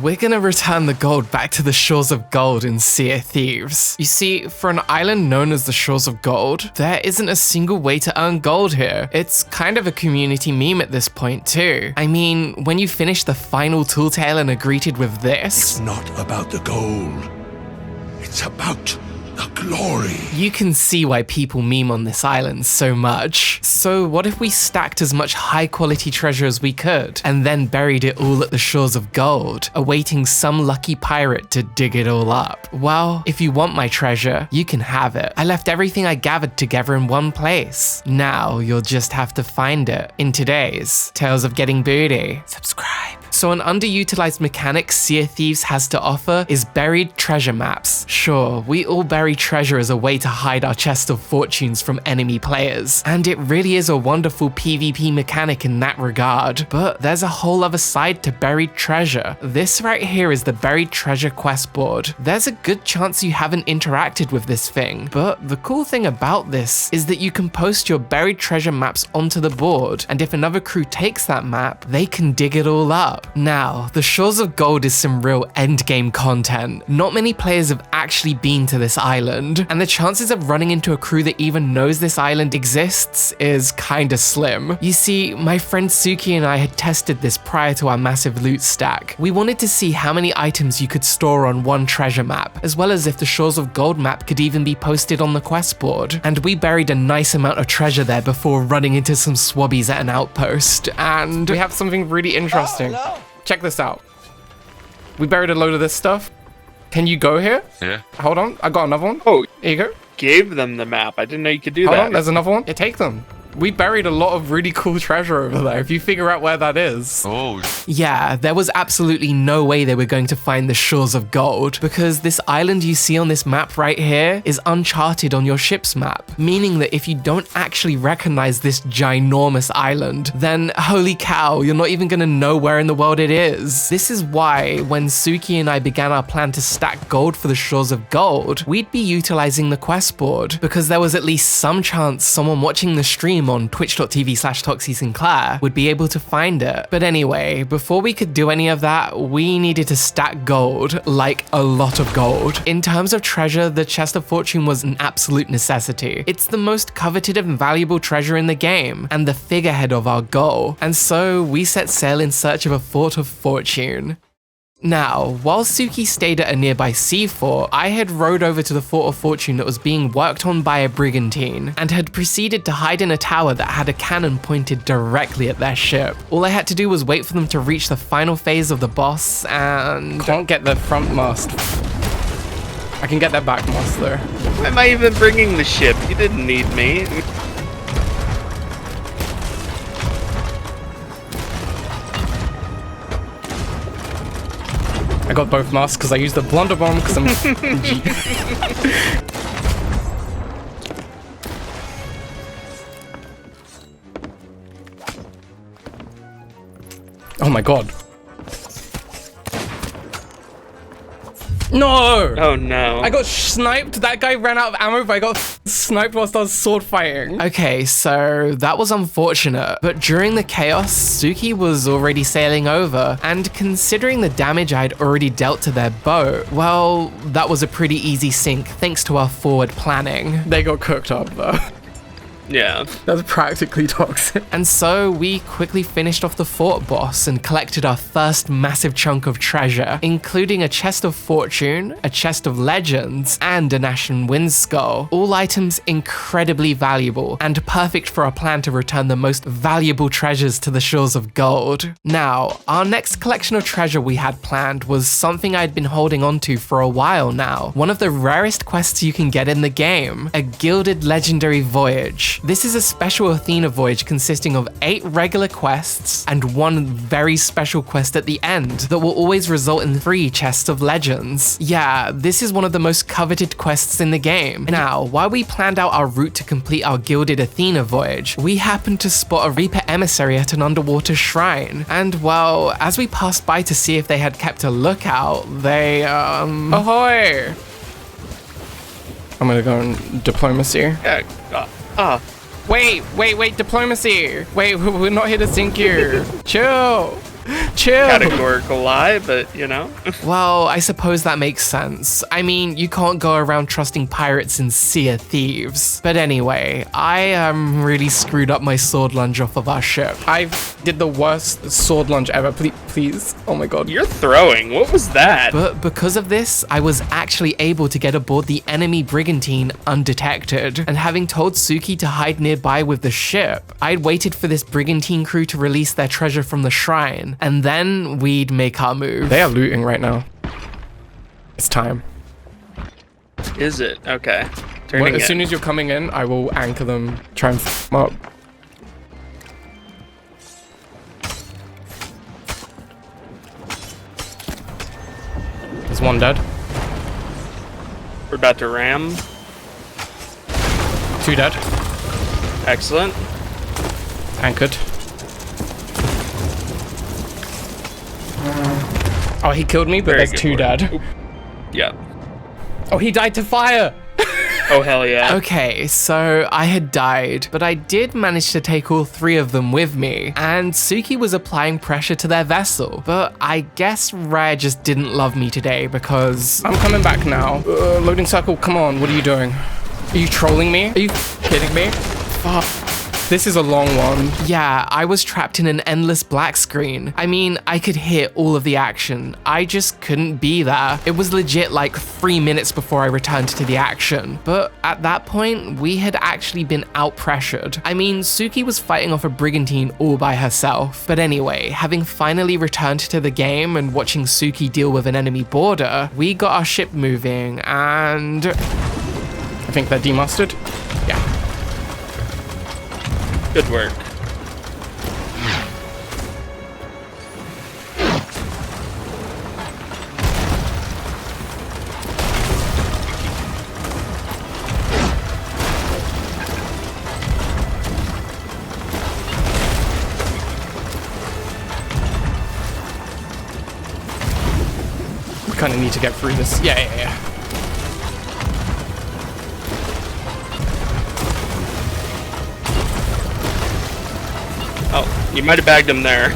we're gonna return the gold back to the Shores of Gold in Sea of Thieves. You see, for an island known as the Shores of Gold, there isn't a single way to earn gold here. It's kind of a community meme at this point too. I mean, when you finish the final tool tale and are greeted with this... It's not about the gold. It's about the glory. You can see why people meme on this island so much. So what if we stacked as much high quality treasure as we could, and then buried it all at the Shores of Gold, awaiting some lucky pirate to dig it all up? Well, if you want my treasure, you can have it. I left everything I gathered together in one place. Now you'll just have to find it in today's Tales of Getting Booty. Subscribe. So an underutilized mechanic Sea of Thieves has to offer is buried treasure maps. Sure, we all bury treasure as a way to hide our chest of fortunes from enemy players, and it really is a wonderful PvP mechanic in that regard. But there's a whole other side to buried treasure. This right here is the buried treasure quest board. There's a good chance you haven't interacted with this thing, but the cool thing about this is that you can post your buried treasure maps onto the board, and if another crew takes that map, they can dig it all up. Now, the Shores of Gold is some real endgame content. Not many players have actually been to this island, and the chances of running into a crew that even knows this island exists is kinda slim. You see, my friend Suki and I had tested this prior to our massive loot stack. We wanted to see how many items you could store on one treasure map, as well as if the Shores of Gold map could even be posted on the quest board. And we buried a nice amount of treasure there before running into some swabbies at an outpost, and we have something really interesting. Oh, no. Check this out. We buried a load of this stuff. Can you go here? Yeah. Hold on, I got another one. Oh, Here you go. gave them the map. I didn't know you could do Hold that. on, there's another one. Yeah, take them. We buried a lot of really cool treasure over there, if you figure out where that is. Oh, Yeah, there was absolutely no way they were going to find the Shores of Gold, because this island you see on this map right here is uncharted on your ship's map, meaning that if you don't actually recognize this ginormous island, then holy cow, you're not even gonna know where in the world it is. This is why when Suki and I began our plan to stack gold for the Shores of Gold, we'd be utilizing the quest board, because there was at least some chance someone watching the stream on twitch.tv/Toxie Sinclair would be able to find it. But anyway, before we could do any of that, we needed to stack gold, like a lot of gold. In terms of treasure, the Chest of Fortune was an absolute necessity. It's the most coveted and valuable treasure in the game, and the figurehead of our goal. And so we set sail in search of a Fort of Fortune. Now, while Suki stayed at a nearby sea fort, I had rowed over to the Fort of Fortune that was being worked on by a brigantine, and had proceeded to hide in a tower that had a cannon pointed directly at their ship. All I had to do was wait for them to reach the final phase of the boss, and... Can't get the front mast. I can get their back mast though. Why am I even bringing the ship? You didn't need me. I got both masks because I used the blunder bomb because I'm Oh my god. No! Oh no. I got sniped. That guy ran out of ammo, but I got sniped whilst I was sword fighting. Okay, so that was unfortunate. But during the chaos, Suki was already sailing over, and considering the damage I'd already dealt to their boat, well, that was a pretty easy sink thanks to our forward planning. They got cooked up though. Yeah. That's practically toxic. And so we quickly finished off the fort boss and collected our first massive chunk of treasure, including a chest of fortune, a chest of legends, and an Ashen wind skull. All items incredibly valuable and perfect for our plan to return the most valuable treasures to the Shores of Gold. Now, our next collection of treasure we had planned was something I'd been holding on to for a while now. One of the rarest quests you can get in the game, a Gilded legendary Voyage. This is a special Athena voyage consisting of 8 regular quests and one very special quest at the end that will always result in 3 chests of legends. Yeah, this is one of the most coveted quests in the game. Now, while we planned out our route to complete our Gilded Athena voyage, we happened to spot a Reaper emissary at an underwater shrine. And well, as we passed by to see if they had kept a lookout, they, ahoy! I'm gonna go in diplomacy. Wait, diplomacy. Wait, we're not here to sink you. Chill. Chill. Categorical lie, but you know. Well, I suppose that makes sense. I mean, you can't go around trusting pirates in Sea of Thieves. But anyway, I really screwed up my sword lunge off of our ship. I did the worst sword lunge ever. Please. Oh my god. You're throwing. What was that? But because of this, I was actually able to get aboard the enemy brigantine undetected. And having told Suki to hide nearby with the ship, I'd waited for this brigantine crew to release their treasure from the shrine, and then we'd make our move. They are looting right now. It's time. Is it? Okay. Turning As soon as you're coming in, I will anchor them, try and f them up. There's one dead. We're about to ram. 2 dead. Excellent. Anchored. Oh, he killed me, but Very there's good 2 work. dead. Oop. Yeah. Oh, he died to fire! Oh, hell yeah. Okay, so I had died, but I did manage to take all 3 of them with me, and Suki was applying pressure to their vessel. But I guess Raya just didn't love me today because... I'm coming back now. Loading circle, come on, what are you doing? Are you trolling me? Are you kidding me? Fuck. This is a long one. Yeah, I was trapped in an endless black screen. I mean, I could hear all of the action. I just couldn't be there. It was legit like 3 minutes before I returned to the action. But at that point, we had actually been out-pressured. I mean, Suki was fighting off a brigantine all by herself. But anyway, having finally returned to the game and watching Suki deal with an enemy border, we got our ship moving and... I think they're demusted. Yeah. Good work. We kind of need to get through this. Yeah. Oh, you might have bagged him there.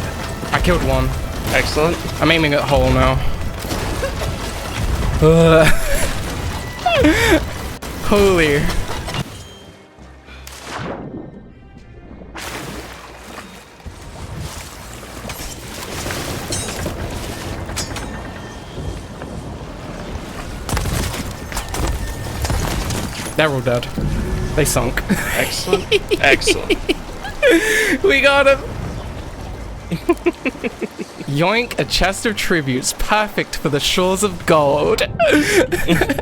I killed one. Excellent. I'm aiming at hole now. Holy. They're all dead. They sunk. Excellent. Excellent. We got him. Yoink, a chest of tributes, perfect for the shores of gold.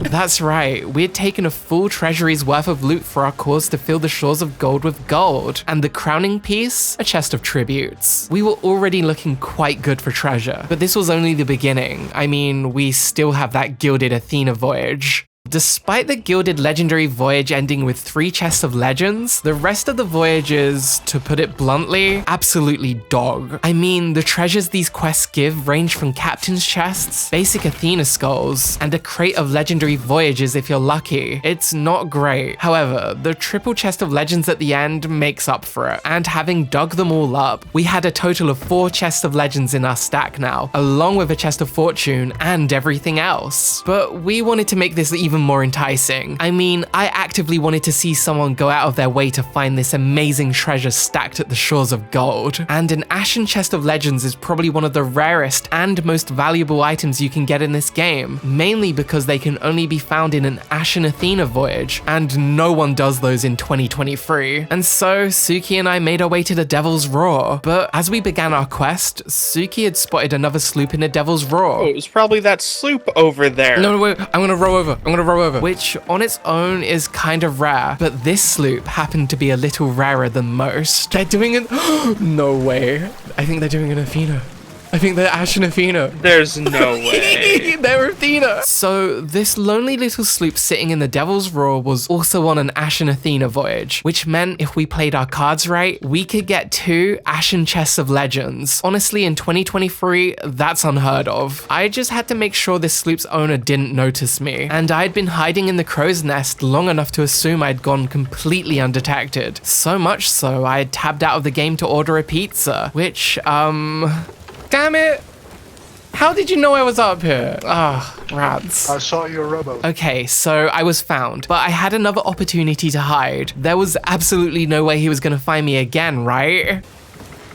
That's right, we had taken a full treasury's worth of loot for our cause to fill the shores of gold with gold. And the crowning piece, a chest of tributes. We were already looking quite good for treasure, but this was only the beginning. I mean, we still have that Gilded Athena voyage. Despite the Gilded Legendary Voyage ending with 3 chests of legends, the rest of the voyages, to put it bluntly, absolutely dog. I mean, the treasures these quests give range from captain's chests, basic Athena skulls, and a crate of legendary voyages if you're lucky. It's not great. However, the triple chest of legends at the end makes up for it, and having dug them all up, we had a total of 4 chests of legends in our stack now, along with a chest of fortune and everything else. But we wanted to make this even more enticing. I mean, I actively wanted to see someone go out of their way to find this amazing treasure stacked at the shores of gold. And an Ashen chest of legends is probably one of the rarest and most valuable items you can get in this game, mainly because they can only be found in an Ashen Athena voyage, and no one does those in 2023. And so Suki and I made our way to the Devil's Roar, but as we began our quest, Suki had spotted another sloop in the Devil's Roar. Oh, it was probably that sloop over there. No, wait, I'm gonna row over. Which on its own is kind of rare, but this sloop happened to be a little rarer than most. They're doing an... No way. I think they're doing an Athena. I think they're Ashen Athena. There's no way. They're Athena. So this lonely little sloop sitting in the Devil's Roar was also on an Ashen Athena voyage, which meant if we played our cards right, we could get 2 Ashen chests of legends. Honestly, in 2023, that's unheard of. I just had to make sure this sloop's owner didn't notice me, and I'd been hiding in the crow's nest long enough to assume I'd gone completely undetected. So much so, I had tabbed out of the game to order a pizza, which, Damn it! How did you know I was up here? Ah, rats. I saw your rowboat. Okay, so I was found, but I had another opportunity to hide. There was absolutely no way he was gonna find me again, right?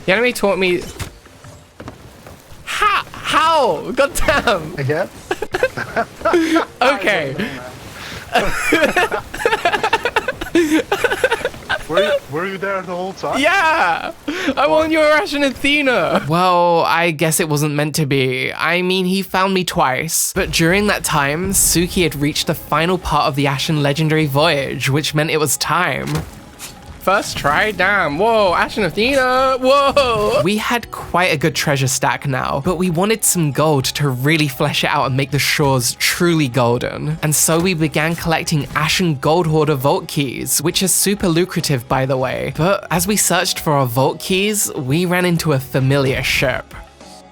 The enemy taught me... How? God damn! Again? Okay. Were you there the whole time? Yeah! I want your Ashen Athena! Well, I guess it wasn't meant to be. I mean, he found me twice. But during that time, Suki had reached the final part of the Ashen Legendary Voyage, which meant it was time. First try, damn. Whoa, Ashen Athena, whoa! We had quite a good treasure stack now, but we wanted some gold to really flesh it out and make the shores truly golden. And so we began collecting Ashen Gold Hoarder vault keys, which is super lucrative by the way. But as we searched for our vault keys, we ran into a familiar ship.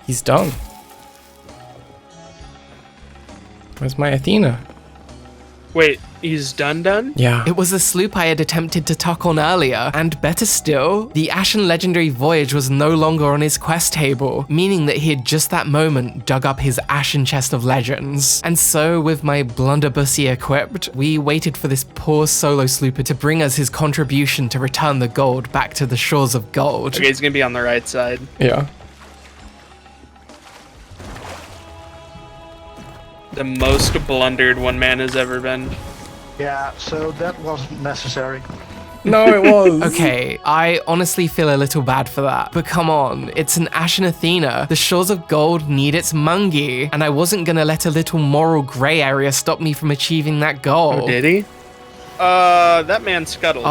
He's done. Where's my Athena? Wait, he's done? Yeah. It was a sloop I had attempted to tuck on earlier, and better still, the Ashen Legendary Voyage was no longer on his quest table, meaning that he had just that moment dug up his Ashen Chest of Legends. And so, with my blunderbussy equipped, we waited for this poor solo slooper to bring us his contribution to return the gold back to the shores of gold. Okay, he's gonna be on the right side. Yeah. The most blundered one man has ever been. Yeah, so that wasn't necessary. No, it was. Okay, I honestly feel a little bad for that. But come on, it's an Ashen Athena. The shores of gold need its mungie, and I wasn't gonna let a little moral grey area stop me from achieving that goal. Oh, did he? That man scuttled.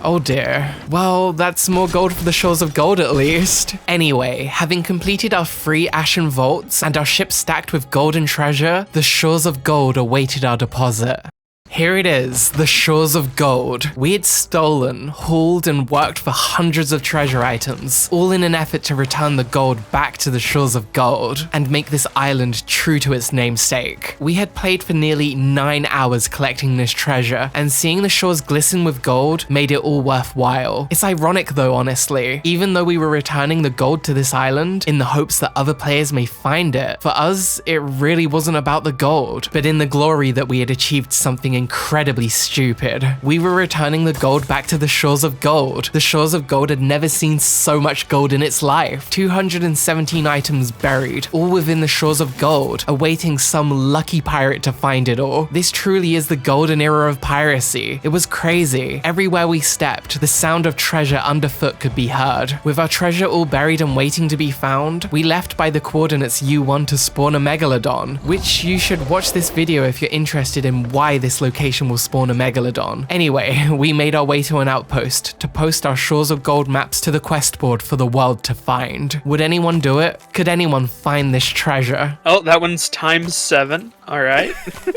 Oh dear. Well, that's more gold for the shores of gold at least. Anyway, having completed our 3 Ashen vaults and our ship stacked with golden treasure, the shores of gold awaited our deposit. Here it is, the shores of gold. We had stolen, hauled, and worked for hundreds of treasure items, all in an effort to return the gold back to the shores of gold, and make this island true to its namesake. We had played for nearly 9 hours collecting this treasure, and seeing the shores glisten with gold made it all worthwhile. It's ironic though, honestly. Even though we were returning the gold to this island, in the hopes that other players may find it, for us, it really wasn't about the gold, but in the glory that we had achieved something incredibly stupid. We were returning the gold back to the shores of gold. The shores of gold had never seen so much gold in its life. 217 items buried, all within the shores of gold, awaiting some lucky pirate to find it all. This truly is the golden era of piracy. It was crazy. Everywhere we stepped, the sound of treasure underfoot could be heard. With our treasure all buried and waiting to be found, we left by the coordinates U1 to spawn a megalodon, which you should watch this video if you're interested in why this location will spawn a megalodon. Anyway, we made our way to an outpost to post our shores of gold maps to the quest board for the world to find. Would anyone do it? Could anyone find this treasure? Oh, that one's ×7. All right.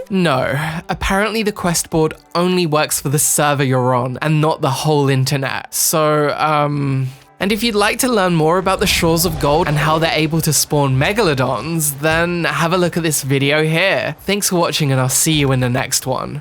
No. Apparently the quest board only works for the server you're on and not the whole internet. So, and if you'd like to learn more about the shores of gold and how they're able to spawn megalodons, then have a look at this video here. Thanks for watching and I'll see you in the next one.